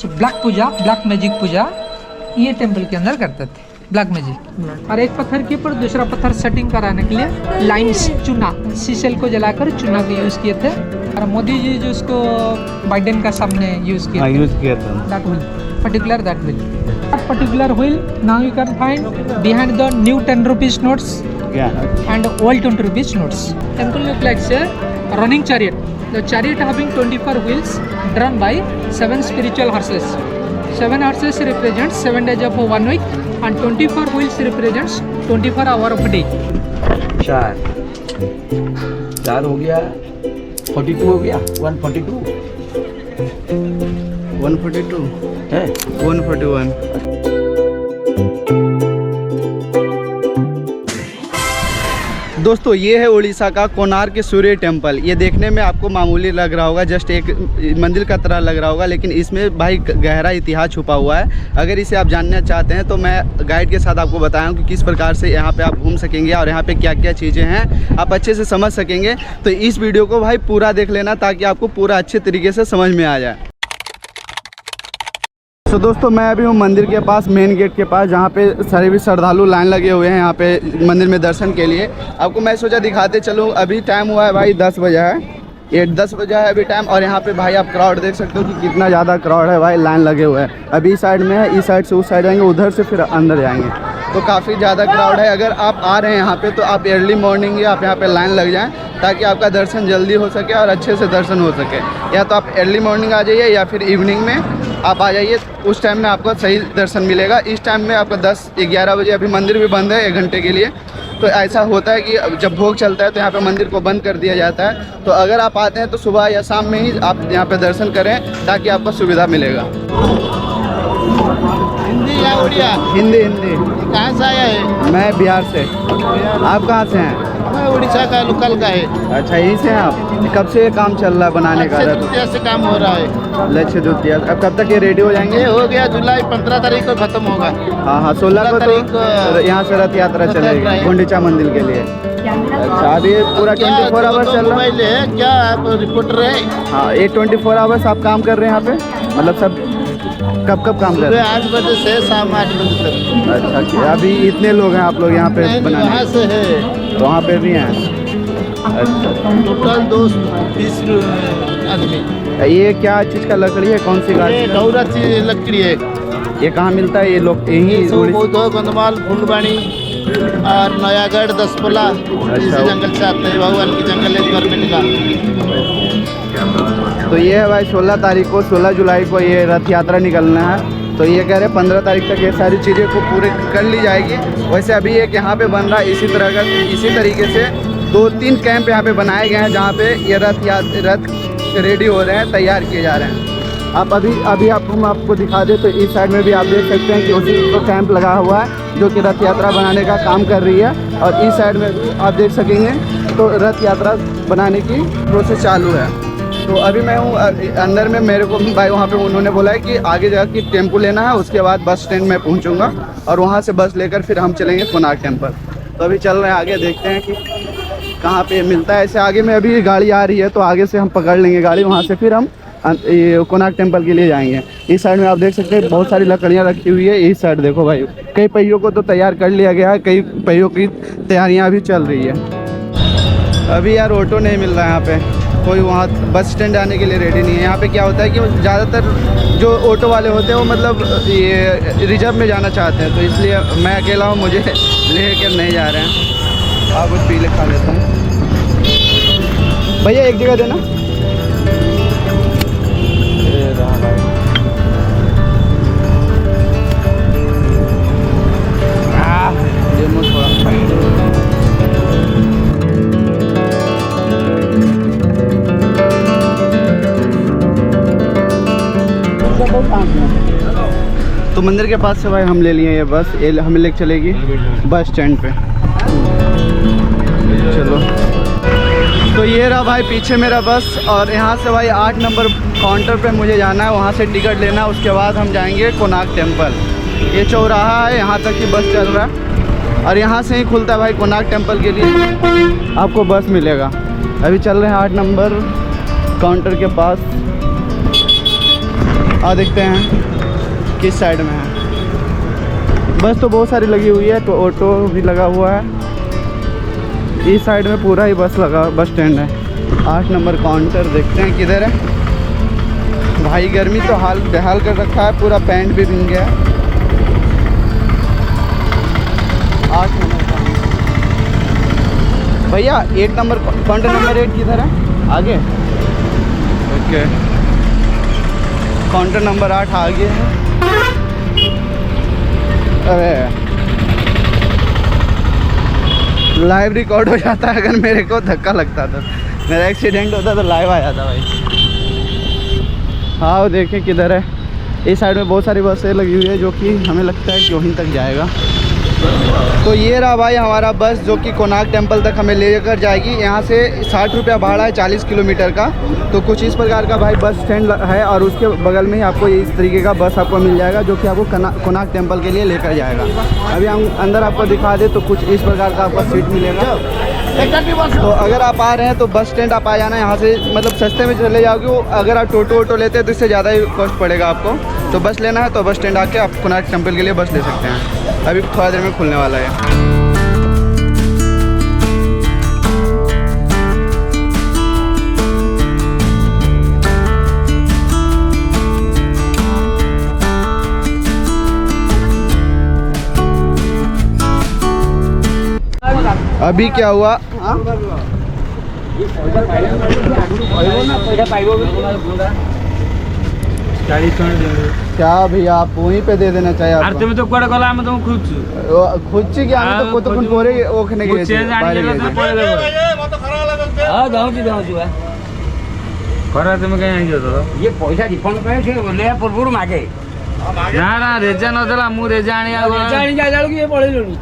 Black पूजा, black magic पूजा ये टेम्पल के अंदर करते थे, ब्लैक मैजिक। और एक पत्थर के ऊपर दूसरा पत्थर सेटिंग कराने के लिए लाइम्स, चूना, सीसेल को जलाकर चूना को यूज़ किए थे। और मोदी जी जो उसको बाइडेन का सामने यूज़ किया था, that wheel, particular that wheel, particular wheel now you can find behind the new 10 rupees notes and old 20 rupees notes. Temple look like a running chariot. The chariot having 24 wheels drawn by 7 spiritual horses. 7 horses represents 7 days of 1 week and 24 wheels represents 24 hours of a day. चार हो गया, 42 हो गया, 142 है 141। दोस्तों ये है उड़ीसा का कोणार्क सूर्य टेम्पल। ये देखने में आपको मामूली लग रहा होगा, जस्ट एक मंदिर का तरह लग रहा होगा, लेकिन इसमें भाई गहरा इतिहास छुपा हुआ है। अगर इसे आप जानना चाहते हैं तो मैं गाइड के साथ आपको बताया हूँ कि किस प्रकार से यहाँ पे आप घूम सकेंगे और यहाँ पे क्या क्या चीज़ें हैं आप अच्छे से समझ सकेंगे। तो इस वीडियो को भाई पूरा देख लेना ताकि आपको पूरा अच्छे तरीके से समझ में आ जाए। तो दोस्तों मैं अभी हूँ मंदिर के पास, मेन गेट के पास, जहाँ पे सारे भी श्रद्धालु लाइन लगे हुए हैं यहाँ पे मंदिर में दर्शन के लिए। आपको मैं सोचा दिखाते चलूँ। अभी टाइम हुआ है भाई 10 बजे है, ये 10 बजे है अभी टाइम। और यहाँ पे भाई आप क्राउड देख सकते हो कि कितना ज़्यादा क्राउड है भाई, लाइन लगे हुए हैं। अभी इस साइड में है, इस साइड से उस साइड जाएंगे, उधर से फिर अंदर जाएंगे, तो काफ़ी ज़्यादा क्राउड है। अगर आप आ रहे हैं यहाँ पे तो आप अर्ली मॉर्निंग ही आप यहाँ पे लाइन लग जाएं ताकि आपका दर्शन जल्दी हो सके और अच्छे से दर्शन हो सके। या तो आप अर्ली मॉर्निंग आ जाइए या फिर इवनिंग में आप आ जाइए, उस टाइम में आपको सही दर्शन मिलेगा। इस टाइम में आपका 10-11 बजे, अभी मंदिर भी बंद है 1 घंटे के लिए। तो ऐसा होता है कि जब भोग चलता है तो यहाँ पे मंदिर को बंद कर दिया जाता है। तो अगर आप आते हैं तो सुबह या शाम में ही आप यहाँ पे दर्शन करें ताकि आपको सुविधा मिलेगा। हिंदी या उड़िया? हिंदी। हिंदी। कहाँ से आया है? मैं बिहार से। आप कहाँ से हैं? मैं उड़ीसा का, लोकल का है। अच्छा यहीं से हैं आप? कब से ये काम चल रहा है बनाने का? अक्षय तृतीया से काम हो रहा है। लक्ष्य द्वितीया। अब कब तक ये रेडी हो जाएंगे? ये हो गया, जुलाई 15 तारीख को खत्म होगा। हाँ 16 को तो यहाँ से रथ यात्रा चलेगी गुंडीचा मंदिर के लिए। अच्छा अभी पूरा 24 आवर्स चल रहा है क्या? आप रिपोर्टर है? हाँ ये 24 आवर्स आप काम कर रहे हैं यहाँ पे, मतलब सब कब काम कर रहे हैं? 8 बजे से शाम 8 बजे तक। अच्छा अभी इतने लोग हैं आप लोग यहाँ पे बनाने? वहाँ से है तो वहाँ पे भी हैं। अच्छा टोटल 220 आदमी। ये क्या चीज़ का लकड़ी है, कौन सी गाछ? गौरा चीज लकड़ी है। ये कहाँ मिलता है? ये लोग यही गंधमाल, फुलवाणी और नयागढ़, दसपला, इसी जंगल से आते हैं। भगवान की जंगल है, गवर्नमेंट का। तो ये है भाई 16 तारीख को, 16 जुलाई को ये रथ यात्रा निकलना है। तो ये कह रहे हैं 15 तारीख तक ये सारी चीज़ें को पूरे कर ली जाएगी। वैसे अभी एक यहाँ पे बन रहा है इसी तरह का, इसी तरीके से 2-3 कैंप यहाँ पे बनाए गए हैं जहाँ पे ये रथ रेडी हो रहे हैं, तैयार किए जा रहे हैं। आप अभी हम आपको दिखा दें तो इस साइड में भी आप देख सकते हैं कि उसी को कैंप लगा हुआ है जो कि रथ यात्रा बनाने का काम कर रही है। और इस साइड में भी आप देख सकेंगे तो रथ यात्रा बनाने की प्रोसेस चालू है। तो अभी मैं हूँ अंदर में, मेरे को भाई वहाँ पे उन्होंने बोला है कि आगे जाकर टेम्पो लेना है, उसके बाद बस स्टैंड में पहुँचूँगा और वहाँ से बस लेकर फिर हम चलेंगे कोणार्क टेम्पल। तो अभी चल रहे हैं आगे, देखते हैं कि कहाँ पे मिलता है। ऐसे आगे में अभी गाड़ी आ रही है तो आगे से हम पकड़ लेंगे गाड़ी, वहाँ से फिर हम कोणार्क टेम्पल के लिए जाएंगे। इस साइड में आप देख सकते हैं बहुत सारी लकड़ियाँ रखी हुई है। इस साइड देखो भाई, कई पहियों को तो तैयार कर लिया गया है, कई पहियों की तैयारियाँ अभी चल रही है। अभी यार ऑटो नहीं मिल रहा है यहाँ पे, कोई वहाँ बस स्टैंड आने के लिए रेडी नहीं है। यहाँ पे क्या होता है कि ज़्यादातर जो ऑटो वाले होते हैं वो मतलब ये रिजर्व में जाना चाहते हैं, तो इसलिए मैं अकेला हूँ, मुझे लेकर नहीं जा रहे हैं। आप कुछ पीले खा लेता हूँ। भैया एक जगह देना। तो मंदिर के पास से भाई हम ले लिए ये बस, ये हमें लेके चलेगी बस स्टैंड पे। चलो तो ये रहा भाई पीछे मेरा बस, और यहाँ से भाई 8 नंबर काउंटर पे मुझे जाना है, वहाँ से टिकट लेना है। उसके बाद हम जाएंगे कोणार्क टेम्पल। ये चौराहा है, यहाँ तक ही बस चल रहा है और यहाँ से ही खुलता है भाई कोणार्क टेम्पल के लिए आपको बस मिलेगा। अभी चल रहे हैं 8 नंबर काउंटर के पास। और देखते हैं किस साइड में है। बस तो बहुत सारी लगी हुई है, तो ऑटो भी लगा हुआ है। इस साइड में पूरा ही बस लगा, बस स्टैंड है। 8 नंबर काउंटर देखते हैं किधर है। भाई गर्मी तो हाल बेहाल कर रखा है, पूरा पैंट भी भीग गया है। 8 नंबर काउंटर। भैया 1 नंबर काउंटर नंबर 8 किधर है? आगे। ओके, काउंटर नंबर 8 आगे है। अरे लाइव रिकॉर्ड हो जाता है, अगर मेरे को धक्का लगता तो, मेरा एक्सीडेंट होता तो लाइव आ जाता भाई। हाँ वो देखें किधर है। इस साइड में बहुत सारी बसें लगी हुई है, जो कि हमें लगता है कि वहीं तक जाएगा। तो ये रहा भाई हमारा बस, जो कि कोणार्क टेम्पल तक हमें लेकर जाएगी। यहाँ से 60 रुपया भाड़ा है 40 किलोमीटर का। तो कुछ इस प्रकार का भाई बस स्टैंड है, और उसके बगल में ही आपको इस तरीके का बस आपको मिल जाएगा, जो कि आपको कोणार्क टेम्पल के लिए लेकर जाएगा। अभी हम अंदर आपको दिखा दें तो कुछ इस प्रकार का आपको सीट मिलेगा। तो अगर आप आ रहे हैं तो बस स्टैंड आप आ जाना, यहाँ से मतलब सस्ते में चले जाओगे। अगर आप टोटो वोटो लेते हैं तो इससे ज़्यादा ही कॉस्ट पड़ेगा आपको। तो बस लेना है तो बस स्टैंड आके आप कोणार्क टेम्पल के लिए बस ले सकते हैं। अभी थोड़ा देर में खुलने वाला है। अभी क्या हुआ? क्या भैया आप वहीं पे दे देना चाहिए आपको। তুমি তো কোড়া গলা আমি তো খুঁজছি খুঁজছি কি আমি তো কতক্ষণ পরে ওখানে গেছি বাইরে গেছি। হ্যাঁ যাওছি খরা তুমি কাই আইছো তো ये पैसा रिफंड पे से ले पूर्व मागे না না রেজা নদেলা মু রেজা আনি जानी जा जालू ये पड़े लोनी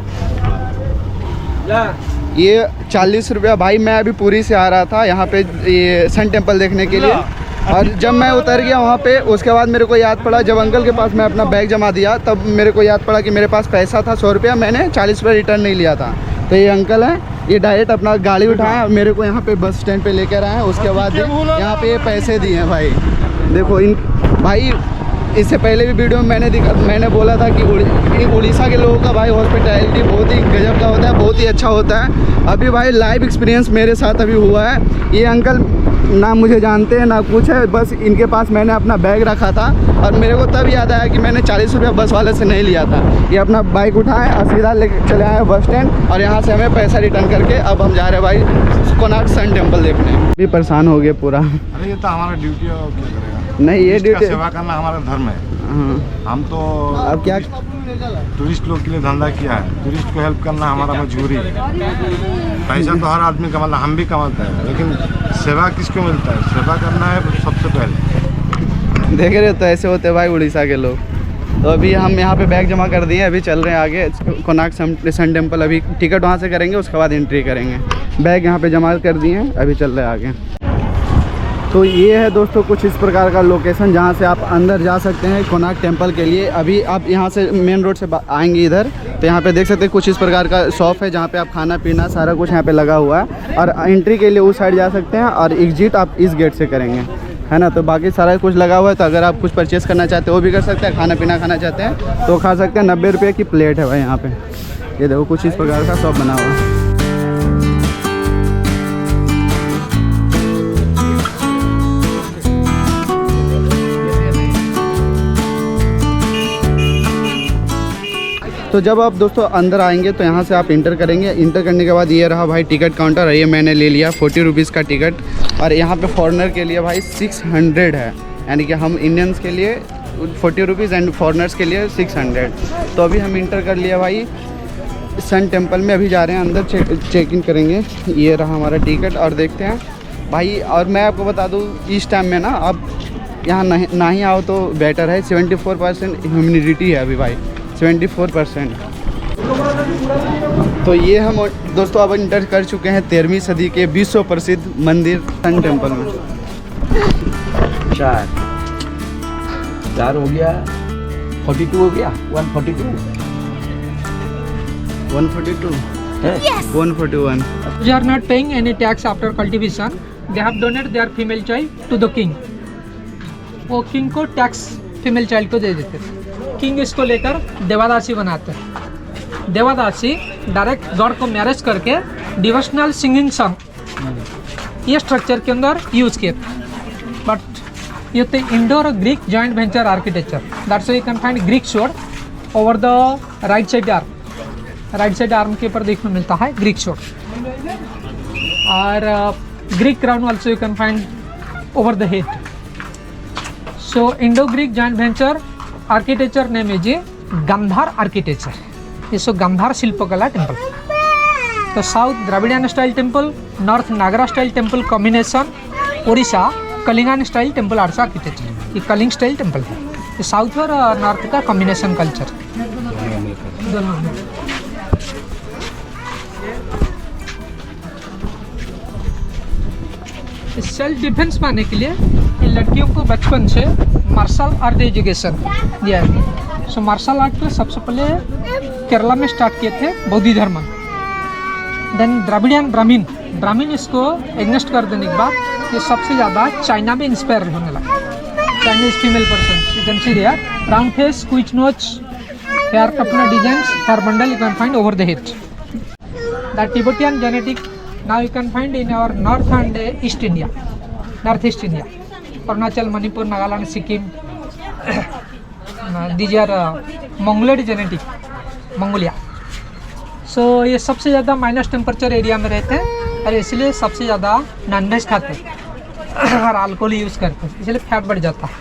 जा ये 40 रुपया। भाई मैं अभी पुरी से आ रहा था यहाँ पे ये सन टेम्पल देखने के लिए, और जब मैं उतर गया वहाँ पे, उसके बाद मेरे को याद पड़ा, जब अंकल के पास मैं अपना बैग जमा दिया तब मेरे को याद पड़ा कि मेरे पास पैसा था 100 रुपया, मैंने 40 रुपया रिटर्न नहीं लिया था। तो ये अंकल हैं, ये डायरेक्ट अपना गाड़ी उठाए मेरे को यहाँ पे बस स्टैंड पे लेकर आए हैं। उसके बाद यहाँ पे ये पैसे दिए हैं भाई। देखो इन भाई, इससे पहले भी वीडियो में मैंने बोला था कि उड़ीसा के लोगों का भाई हॉस्पिटैलिटी बहुत ही गजब का होता है, बहुत ही अच्छा होता है। अभी भाई लाइव एक्सपीरियंस मेरे साथ अभी हुआ है। ये अंकल ना मुझे जानते हैं ना कुछ है, बस इनके पास मैंने अपना बैग रखा था और मेरे को तब याद आया कि मैंने 40 रुपया बस वाले से नहीं लिया था। ये अपना बाइक उठाए और सीधा लेके चले आए बस स्टैंड, और यहाँ से हमें पैसा रिटर्न करके अब हम जा रहे हैं भाई कोणार्क सन टेम्पल देखने। भी परेशान हो गए पूरा। अरे ये तो हमारा ड्यूटी है, और क्या करेगा। नहीं ये इसका ड्यूटी, सेवा करना हमारा धर्म है। हाँ हम तो अब क्या टूरिस्ट लोग के लिए धंधा किया है, टूरिस्ट को हेल्प करना हमारा मजबूरी है। पैसा तो हर आदमी कमाता, हम भी कमाते हैं, लेकिन सेवा किसको मिलता है? सेवा करना है सबसे पहले। देख रहे हो तो ऐसे होते भाई उड़ीसा के लोग। तो अभी हम यहाँ पे बैग जमा कर दिए, अभी चल रहे हैं आगे कोणार्क सन टेम्पल। अभी टिकट वहाँ से करेंगे, उसके बाद एंट्री करेंगे। बैग यहाँ पे जमा कर दिए हैं, अभी चल रहे हैं आगे। तो ये है दोस्तों कुछ इस प्रकार का लोकेशन, जहाँ से आप अंदर जा सकते हैं कोणार्क टेम्पल के लिए। अभी आप यहाँ से मेन रोड से आएंगे इधर, तो यहाँ पे देख सकते हैं कुछ इस प्रकार का शॉप है, जहाँ पे आप खाना पीना सारा कुछ यहाँ पे लगा हुआ है। और एंट्री के लिए उस साइड जा सकते हैं, और एग्जिट आप इस गेट से करेंगे, है ना। तो बाकी सारा कुछ लगा हुआ है, तो अगर आप कुछ परचेज़ करना चाहते हैं वो भी कर सकते हैं, खाना पीना खाना चाहते हैं तो खा सकते हैं। 90 रुपये की प्लेट है भाई यहाँ पे। ये देखो कुछ इस प्रकार का शॉप बना हुआ है। तो जब आप दोस्तों अंदर आएंगे तो यहाँ से आप इंटर करेंगे। इंटर करने के बाद ये रहा भाई टिकट काउंटर, और ये मैंने ले लिया 40 रुपीज़ का टिकट। और यहाँ पे फॉरेनर के लिए भाई 600 है, यानी कि हम इंडियंस के लिए 40 रुपीज़ एंड फॉरेनर्स के लिए 600। तो अभी हम इंटर कर लिया भाई सन टेम्पल में। अभी जा रहे हैं अंदर, चेक इन करेंगे। ये रहा हमारा टिकट, और देखते हैं भाई। और मैं आपको बता दूँ इस टाइम में ना आप यहाँ ना ही आओ तो बेटर है। 74% ह्यूमिडिटी है अभी भाई, 74%। तो ये हम दोस्तों अब इंटर कर चुके हैं 13वीं सदी के विश्व प्रसिद्ध मंदिर सन टेम्पल में। 4 हो गया, 42 हो गया, 142 142 है। 141। They are not paying any tax after cultivation. They have donated their female child to the king. वो किंग को टैक्स फीमेल चाइल्ड को दे देते थे। किंग इसको लेकर देवादासी बनाते हैं। देवादासी डायरेक्ट गॉड को मैरिज करके डिवोशनल सिंगिंग सॉन्ग ये स्ट्रक्चर के अंदर यूज किए थे। बट ये थे इंडो और Greek joint venture architecture. That's why you can find Greek shore over the right side arm. Right side arm के ऊपर देखने मिलता है ग्रीक शोर, और Greek crown also you can find over the head. So Indo Greek joint venture architecture name is Gandhara architecture. ये so Gandhara शिल्पकला temple. तो south Dravidian style temple, north Nagara style temple combination, Orissa Kalingan style temple arts architecture. ये Kalinga style temple है। ये south और north का combination culture दोनों। Self defence पाने के लिए इन लड़कियों को बचपन से मार्शल आर्ट एजुकेशन दिया है। सो मार्शल आर्ट को सबसे पहले केरला में स्टार्ट किए थे बौद्ध धर्म। देन द्रविडियन ब्राह्मीण इसको एग्नेस्ट कर देने के बाद ये सबसे ज़्यादा चाइना में इंस्पायर होने लगा। Chinese female person you can see there, round face, quick notch, hair कपना design, hair bundle you can find over the head. The Tibetan genetic now you can find in our north and east India, northeast India, Arunachal, Manipur, Nagaland, Sikkim. These are Mongoloid genetic, Mongolia. So ये सबसे ज़्यादा minus temperature area में रहते हैं और इसलिए सबसे ज़्यादा नॉनवेज खाते हैं और अल्कोहल यूज़ करते हैं, इसलिए फैट बढ़ जाता है।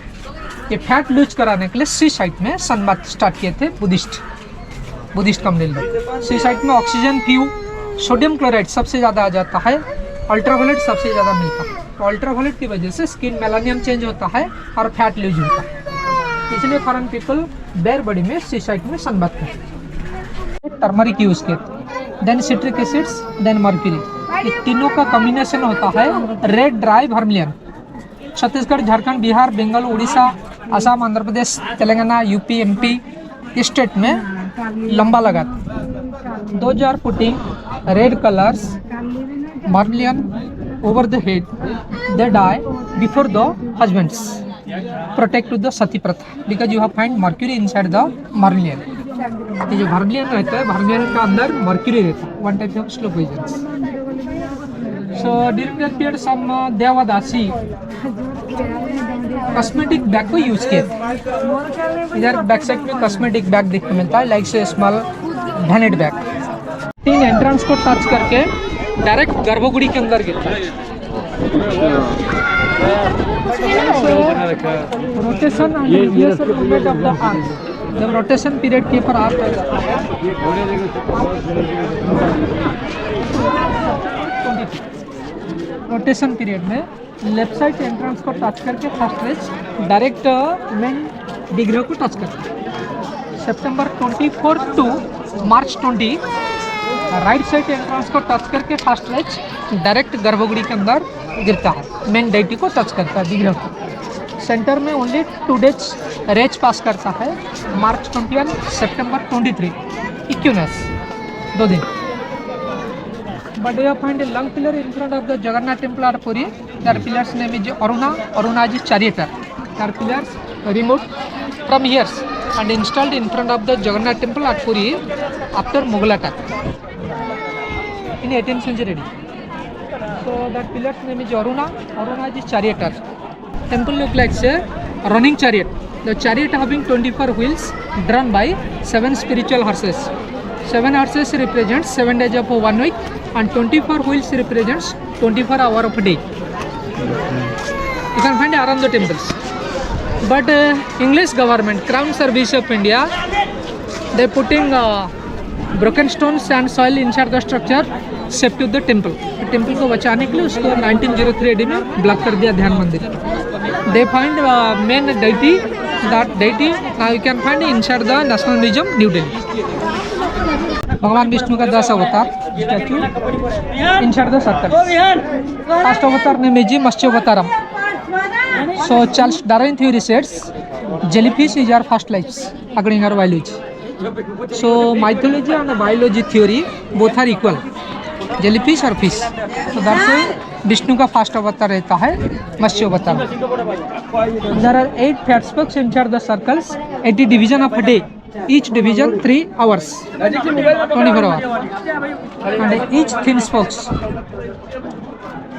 ये फैट लूज कराने के लिए सी साइट में सनबाथ स्टार्ट किए थे बुद्धिस्ट कम्युनिटी। सी साइट में ऑक्सीजन फ्यू, सोडियम क्लोराइड सबसे ज़्यादा आ जाता है, अल्ट्रावायलेट सबसे ज़्यादा मिलता है। तो अल्ट्रावायलेट की वजह से स्किन मेलानियम चेंज होता है और फैट लूज होता है, इसलिए फॉरेन पीपल बेयर बॉडी में सी साइट में सनबाथ करते हैं। टर्मरिक यूज़ किए, then citric acids, then mercury, ये तीनों का कॉम्बिनेशन होता है red dry vermilion. Chhattisgarh, Jharkhand, Bihar, Bengal, Orissa, Assam, Andhra Pradesh, Telangana, UP, MP state में लंबा लगाते। Those are putting red colors vermilion over the head. They die before the husbands. Protect to the sati pratha because you have find mercury inside the vermilion. ये जो vermilion रहता है, vermilion का अंदर mercury रहता है, one type of slow poisons. So during that period some devadasi cosmetic bag को use किए। इधर बैक साइड में कॉस्मेटिक बैग देखने मिलता है, लाइक से स्मॉल वैलेट बैग। तीन एंट्रेंस को टच करके डायरेक्ट गर्भगुड़ी के अंदर गिरता है। Rotation movement of the arm, जब रोटेशन पीरियड के ऊपर आर्म आ जाता है, रोटेशन पीरियड में लेफ्ट साइड एंट्रेंस को टच करके first rays direct main degree को टच करता है। सितंबर 24 to March 20 right side entrance को टच करके फर्स्ट रेज डायरेक्ट गर्भगुड़ी के अंदर गिरता है, मेन डाइटी को टच करता है डिग्री को। सेंटर में ओनली 2 डेज रेज पास करता है, मार्च 21, सितंबर 23, इक्यूनेस 2 दिन। But you find a long pillar in front of the Jagannath temple at Puri. Their pillar's name is Aruna. Aruna is charioteer. Their pillars removed from here and installed in front of the Jagannath temple at Puri after Mughal attack in 18th century. So that pillar's name is Aruna. Aruna is charioteer. Temple look like a running chariot. The chariot having 24 wheels drawn by 7 spiritual horses. 7 horses represents 7 days of 1 week and 24 wheels represents 24 hours of a day. You can find around the temples. But English government, Crown Service of India, they putting broken stones and soil inside the structure safety of the temple. Temple को बचाने के लिए उसको 1903 AD में block कर दिया ध्यान मंदिर। They find main deity, that deity now you can find inside the National Museum, New Delhi. भगवान विष्णु का 10 अवतार statue inside the circle. First अवतार name is मत्स्यावतारम. So Charles Darwin theory says jellyfish is our first lives according to our biology. So mythology and biology theory both are equal. Jellyfish or fish. So that's why Vishnu का fast अवतार रहता है मत्स्य अवतार. There are 8 fat spokes inside the circles, 80 division of a day. Each division 3 hours, 24 hours. And each thin spokes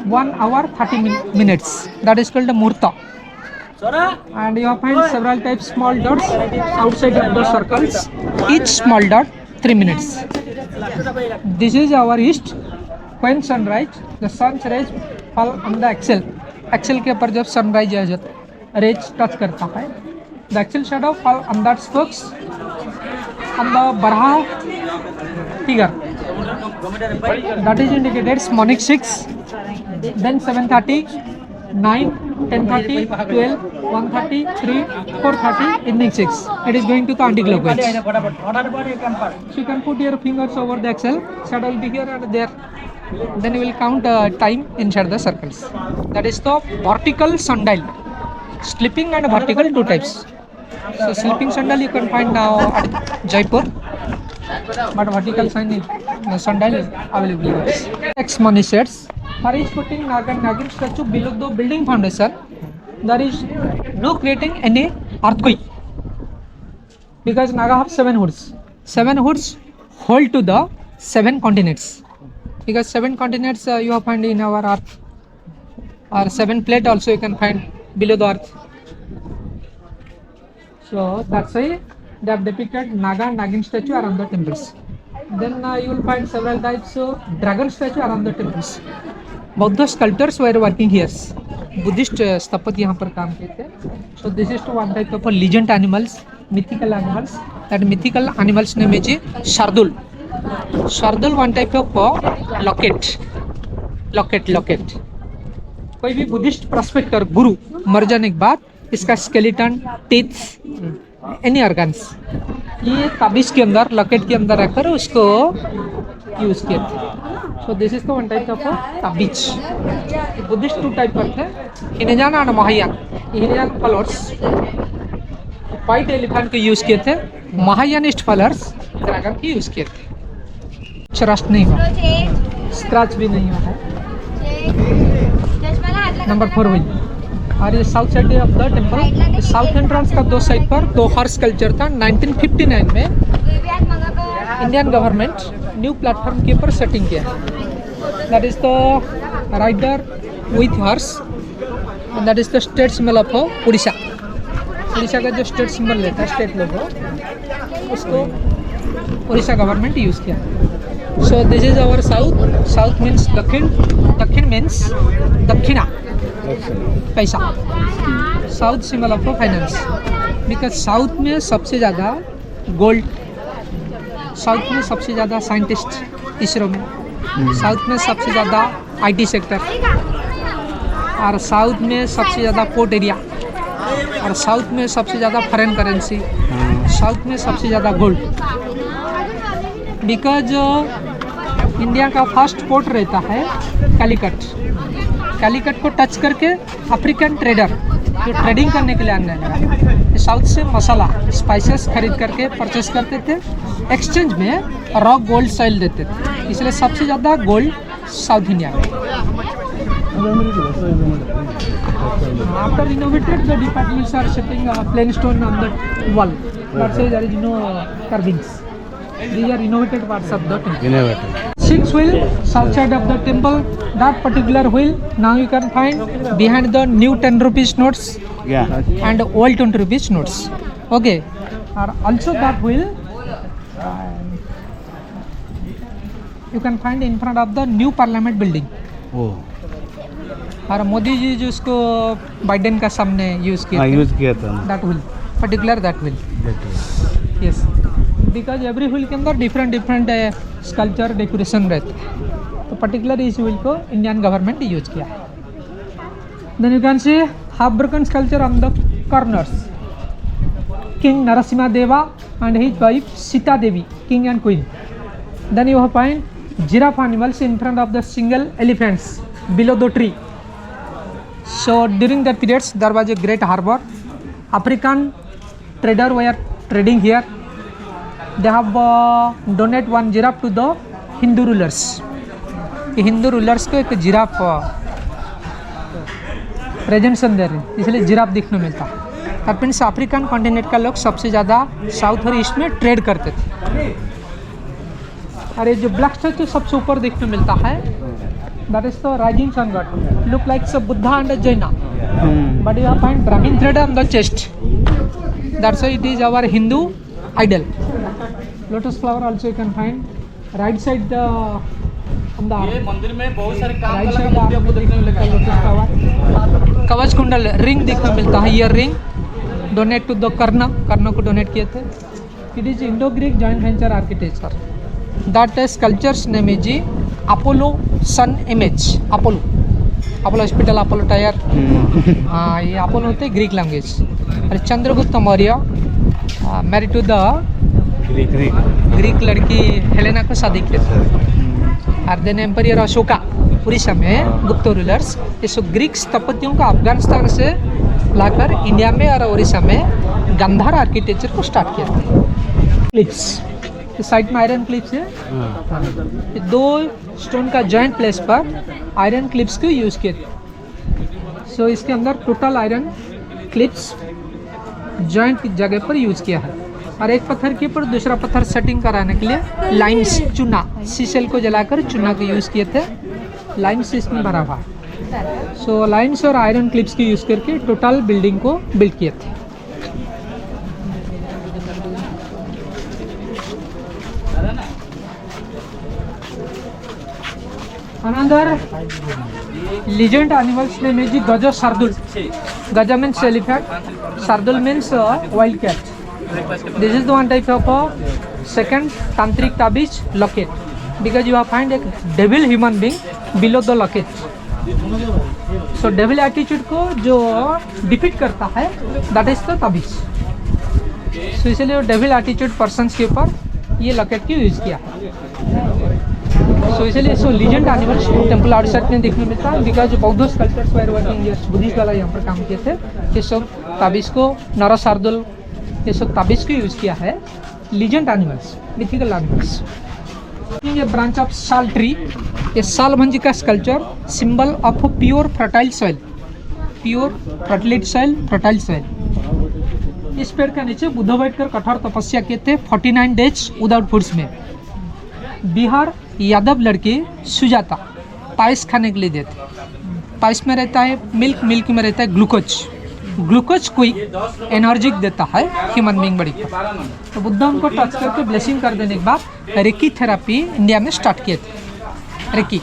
1 hour 30 minutes. That is called the murta. And you find several types small dots outside of the circles. Each small dot 3 minutes. This is our east. When sunrise, the sun's rays fall on the axle. Axle के ऊपर जब sunrise आ जाता है, rays touch करता है. The axle shadow fall on that spokes on the Baraha figure. That is indicated Monic 6, then 7:30, 9, 10:30, 12, 1:30, 3, 4:30, evening 6. It is going to the anti-clockwise. So you can put your fingers over the axle, shadow will be here and there. Then you will count time inside the circles. That is the vertical sundial. Slipping and vertical, 2 types. So slipping sundial you can find now at Jaipur, but vertical sundial is available. Next money sets. For each putting Nagin statue below the building foundation, there is no creating any earthquake, because Naga have 7 hoods. 7 hoods hold to the 7 continents, because 7 continents you have find in our earth, or 7 plate also you can find below the earth. So that's why they have depicted Naga and Nagin statue around the temples. Then you will find several types of dragon statue around the temples. Buddha sculptors were working here. Buddhist स्थापत्य यहाँ पर काम करते हैं. So this is to one type of legend animals, mythical animals. That mythical animals name is Shardul. Shardul one type of locket. कोई भी Buddhist prospector गुरु मर जाने के बाद इसका स्केलेटन, टीथ, एनी ऑर्गन्स ये ताबीज के अंदर, लॉकेट के अंदर रखकर उसको यूज किए थे. सो this is the one type of ताबीज. बुद्धिस्ट 2 टाइप पर थे, हिनजान और महायान. हिनजान फॉलोअर्स व्हाइट एलिफेंट को यूज किए थे, महायानिस्ट फॉलोअर्स ड्रैगन की यूज किए थे. रस्ट नहीं हुआ, स्क्रैच भी नहीं हुआ है. नंबर 4 हुई. और ये south side of the temple, south entrance का 2 साइड पर 2 हॉर्स कल्चर था. 1959 में इंडियन गवर्नमेंट न्यू प्लेटफॉर्म के ऊपर सेटिंग किया. That is the rider with horse, and that is the state symbol of Orissa. Orissa का जो स्टेट सिंबल रहता है, स्टेट लोगो, उसको उड़ीसा गवर्नमेंट यूज़ किया. So this is our south. South means दक्षिण, दक्षिण मीन्स दक्षिणा, पैसा. South symbol of finance, because south में सबसे ज़्यादा गोल्ड, साउथ में सबसे ज़्यादा साइंटिस्ट इसरो में, साउथ में सबसे ज़्यादा IT सेक्टर, और साउथ में सबसे ज़्यादा पोर्ट एरिया, और साउथ में सबसे ज़्यादा फॉरेन करेंसी, साउथ में सबसे ज़्यादा गोल्ड. बिकॉज इंडिया का फर्स्ट पोर्ट रहता है कालीकट. कालीकट को टच करके अफ्रीकन ट्रेडर जो ट्रेडिंग करने के लिए आने लगा, साउथ से मसाला, स्पाइसेस खरीद करके परचेस करते थे, एक्सचेंज में रॉ गोल्ड सॉइल देते थे. इसलिए सबसे ज़्यादा गोल्ड साउथ इंडिया में. After innovated the departments are shipping plain stone on the wall. That's why there is no carvings. These are innovated parts of the temple. 6 wheel south side of the temple. That particular wheel now you can find behind the new 10 rupees notes, and old 20 rupees notes. Okay, or also that wheel you can find in front of the new parliament building. और मोदी जी जो उसको Biden का सामने use किया था, that wheel, particular that wheel. Yes, because every wheel के अंदर different sculpture decoration रहते हैं, तो पर्टिकुलर इस व्हील को इंडियन गवर्नमेंट यूज किया है. Then you can see half broken sculpture on the corners. King Narasimha Deva and his wife Sita Devi, king and queen. Then you find giraffe animals in front of the single elephants below the tree. So during that periods there was a great harbor. African trader were trading here. They have donate one giraffe to the Hindu rulers. Hindu rulers को एक giraffe presentation दे रहे हैं, इसलिए giraffe दिखने मिलता है। Means African continent का लोग सबसे ज़्यादा साउथ और ईस्ट में ट्रेड करते थे। और ये जो ब्लैक स्टैचू सबसे ऊपर देखने मिलता है, that is the rising sun god, look like स Buddha and Jaina, but you find Brahmin thread on the chest, that's why it is our Hindu idol. Lotus flower also you can find right side on the ये मंदिर में बहुत सारे काम right कला side का आपको देखने को मिलेगा। लोटस फ्लावर, कवच कुंडल रिंग देखने मिलता है, ear ring donate to the Karna को डोनेट किए थे। It is Indo Greek joint venture architecture, that sculptures name is Apollo sun image, Apollo hospital, Apollo tyre, हाँ ये अपोलो होते हैं ग्रीक लैंग्वेज। और Chandragupta Maurya married to the Greek लड़की हेलेना को शादी किए थे। और देन एम्परियर अशोका उड़ीसा में गुप्त रूलर्स, ये सब ग्रीक स्थापत्यों को अफगानिस्तान से लाकर इंडिया में और उड़ीसा में गांधार आर्किटेक्चर को स्टार्ट किया था। क्लिप्स, इस साइड में आयरन क्लिप्स है, ये दो स्टोन का जॉइंट प्लेस पर आयरन क्लिप्स को यूज़ किए थे। सो इसके अंदर टोटल आयरन क्लिप्स जॉइंट जगह पर यूज़ किया है। और एक पत्थर के ऊपर दूसरा पत्थर सेटिंग कराने के लिए लाइम्स चूना, सीसेल को जलाकर चूना को यूज़ किए थे। लाइम्स इसमें भरा हुआ है। सो लाइम्स और आयरन क्लिप्स की यूज़ करके टोटल बिल्डिंग को बिल्ड किए थे। Another legend animals name is Gaja Shardul. Gaja means elephant, Shardul means wild cat. This is the one type of second tantric tabiz locket, because you have find a devil human being below the locket. So devil attitude को जो defeat करता है that is the tabiz. So इसलिए devil attitude persons के ऊपर ये locket की use किया है। सो इसलिए सो लीजेंड एनिमल्स टेम्पल आउटसाइड में देखने मिलता है, बिकॉज बौद्ध sculptures were working yes, Buddhist वाला यहाँ पर काम किए थे। ये सब ताबिज को नर शार्दुल, ये सब ताबिज को यूज़ किया है। Legend animals, mythical animals. ये ब्रांच ऑफ साल ट्री, ये साल मंजी का sculpture symbol of pure fertile soil, pure fertility soil, fertile soil. इस पेड़ के नीचे बुद्ध बैठकर कठोर तपस्या किए थे 49 डेज विदाउट फूड्स में। बिहार यादव लड़की सुजाता पायस खाने के लिए देते। पायस में रहता है मिल्क, मिल्क में रहता है ग्लूकोज, ग्लूकोज क्विक एनर्जिक देता है ह्यूमन बीइंग बॉडी को। तो बुद्ध उनको टच करके ब्लेसिंग कर देने के बाद रेकी थेरापी इंडिया में स्टार्ट किए थे। Reiki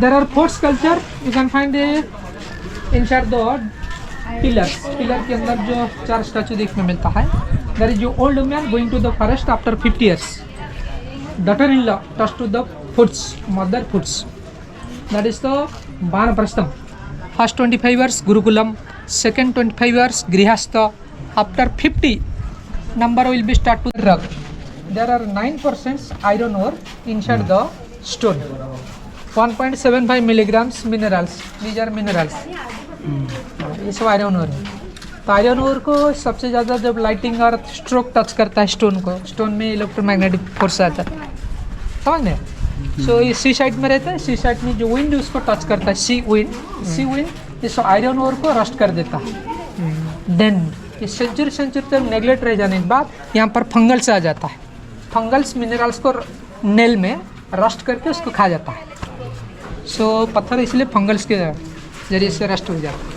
There are 4 sculpture you can find inside the pillars. Pillar के अंदर जो 4 स्टैचू देखने मिलता है। There is old woman going to the forest after 50 years. Daughter-in-law touch to the foots, mother foots. That is the Vanaprastham. First 25 years Gurukulam, second 25 years Grihastha. After 50, number will be start to rug. There are 9% iron ore inside the stone. 1.75 milligrams minerals. These are minerals. ये सब iron ore है। तो iron ore को सबसे ज़्यादा जब lighting और stroke touch करता है स्टोन को, स्टोन में इलेक्ट्रोमैग्नेटिक फोर्स आता है, समझ में। सो ये सी साइड में रहता है, सी साइड में जो विंड उसको टच करता है, सी विंड इस आयरन ओर को रस्ट कर देता है। देन ये सेंचुरी तक नेग्लेक्ट रह जाने के बाद यहाँ पर फंगल्स आ जाता है। फंगल्स मिनरल्स को नेल में रस्ट करके उसको खा जाता है। सो पत्थर इसलिए फंगल्स के जरिए से रस्ट हो जाता है।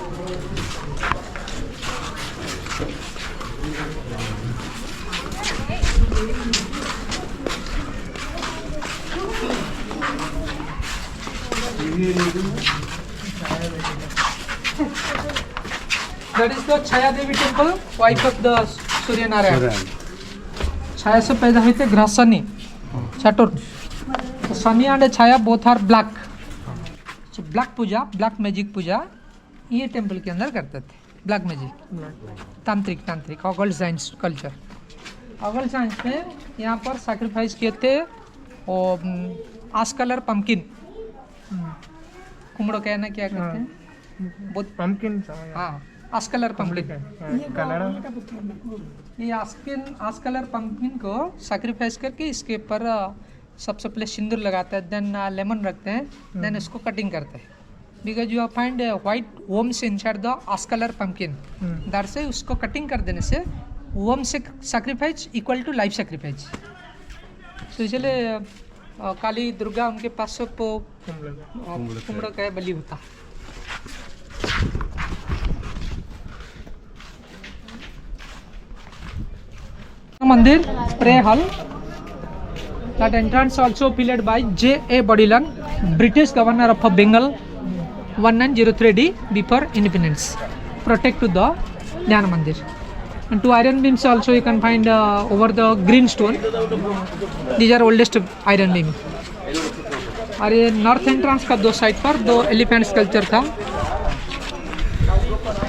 That is the Chhaya Devi temple, wife of the Surya Narayan. Chhaya से पैदा हुए थे ग्रह शनि, सैटर्न। तो Shani and Chhaya both are black. तो ब्लैक पूजा, ब्लैक मैजिक पूजा ये टेम्पल के अंदर करते थे। Black magic, tantric occult science culture. Occult science में यहाँ पर सैक्रिफाइस किए थे और आस कलर पम्पकिन, कुमड़ो कहना क्या कहते हैं, बहुत पंपकिन हाँ आस कलर पंपकिन कनाडा ये आस कलर पंपकिन को सैक्रिफाइस करके इसके ऊपर सबसे पहले सिंदूर लगाते हैं, देन लेमन रखते हैं, देन इसको कटिंग करते हैं। Because you find white worms inside the ash colour pumpkin, that से उसको कटिंग कर देने से वर्म से sacrifice equal to life sacrifice. तो इसलिए काली दुर्गा उनके पास सब कुम्हड़ का बलि होता है। मंदिर pray hall, that entrance also built by J.A. Bodilan, British Governor of Bengal 1903 D before independence, protect to the Jnana Mandir. And two iron beams also you can find over the green stone. These are oldest iron beam. और ये north entrance का दो side पर दो elephant sculpture था।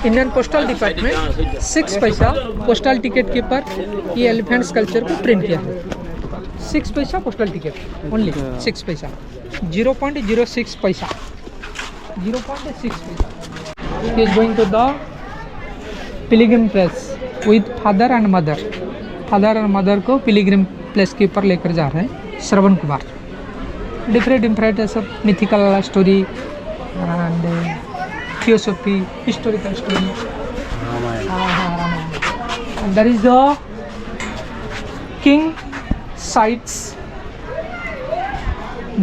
Indian postal department 6 पैसा postal ticket के पर ये एलिफेंट स्कल्पचर को प्रिंट किया है। 6 पैसा पोस्टल टिकट ओनली, 6 पैसा, 0.06 पैसा, 0.6 पैसा। He is going to the pilgrim place with father and mother. Father और मदर को पिलग्रिम प्लेस के ऊपर लेकर जा रहे हैं श्रवण कुमार। डिफरेंट सब mythical story and theosophy, historical story. Ramayan. That is the king sites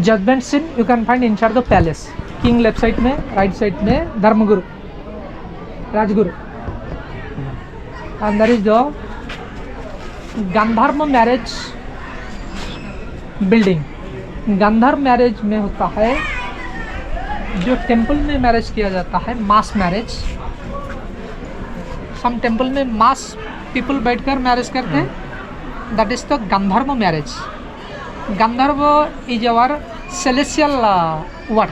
judgment scene you can find inside the palace. King left side में, right side में धर्मगुरु, राजगुरु। and there is the Gandharva marriage building. Gandharva marriage में होता है जो temple में marriage किया जाता है, मास मैरिज। सम टेंपल में मास पीपल बैठकर मैरिज करते हैं, that is the Gandharva marriage. Gandharva is our celestial word,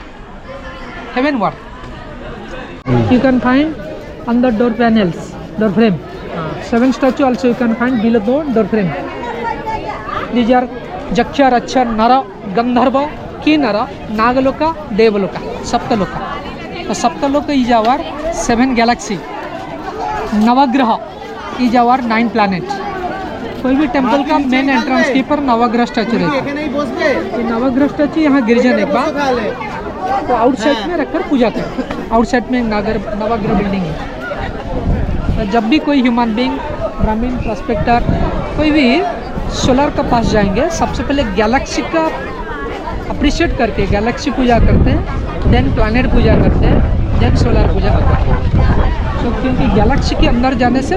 heaven word. You can find on the door panels, door frame. 7 statue also you can find below the door frame. These are Jaksha, Raksha, Nara, Gandharva, Kinara, Nagaloka, Devaloka, Saptaloka. The Saptaloka is our 7 galaxy. Navagraha is our 9 planets. कोई भी temple का main entrance के पर नवग्रह statue रहता है। तो नवग्रह स्टैचू यहाँ गिर जाने के बाद तो आउटसाइड में रखकर पूजा करते हैं। आउटसाइड में नवग्रह बिल्डिंग है। तो जब भी कोई ह्यूमन बीइंग, ब्राह्मण, प्रोस्पेक्टर कोई भी सोलर का पास जाएंगे, सबसे पहले गैलेक्सी का अप्रिशिएट करके गैलेक्सी पूजा करते हैं, देन प्लैनेट पूजा करते हैं, देन सोलर पूजा करते हैं। तो क्योंकि गैलेक्सी के अंदर जाने से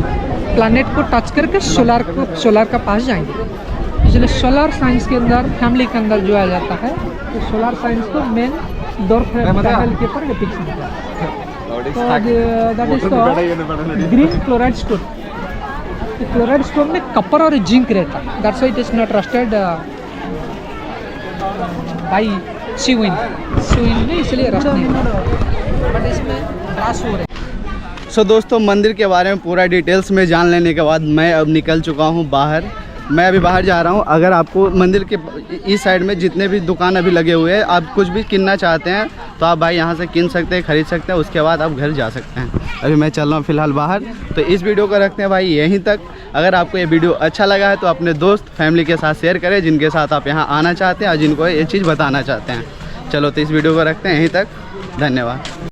प्लैनेट को टच करके सोलर का पास जाएंगे, इसलिए सोलर साइंस के अंदर, फैमिली के अंदर जो आ जाता है तो सोलर साइंस को मेन डोर पैनल के ऊपर डिपिक्शन किया है। तो that is the green chloride stone. Chloride stone में कपर और जिंक रहता है, that's why it is not rusted by sea wind में, इसलिए रस्ट नहीं होता, बट इसमें क्रैश हो रहे हैं। सो दोस्तों, मंदिर के बारे में पूरा डिटेल्स में जान लेने के बाद मैं अब निकल चुका हूँ बाहर। मैं अभी बाहर जा रहा हूँ। अगर आपको मंदिर के इस साइड में जितने भी दुकान अभी लगे हुए हैं, आप कुछ भी किनना चाहते हैं तो आप भाई यहाँ से किन सकते हैं, ख़रीद सकते हैं। उसके बाद आप घर जा सकते हैं। अभी मैं चल रहा हूँ फ़िलहाल बाहर। तो इस वीडियो को रखते हैं भाई यहीं तक। अगर आपको ये वीडियो अच्छा लगा है तो अपने दोस्त, फैमिली के साथ शेयर करें जिनके साथ आप यहाँ आना चाहते हैं और जिनको ये चीज़ बताना चाहते हैं। चलो तो इस वीडियो को रखते हैं यहीं तक। धन्यवाद।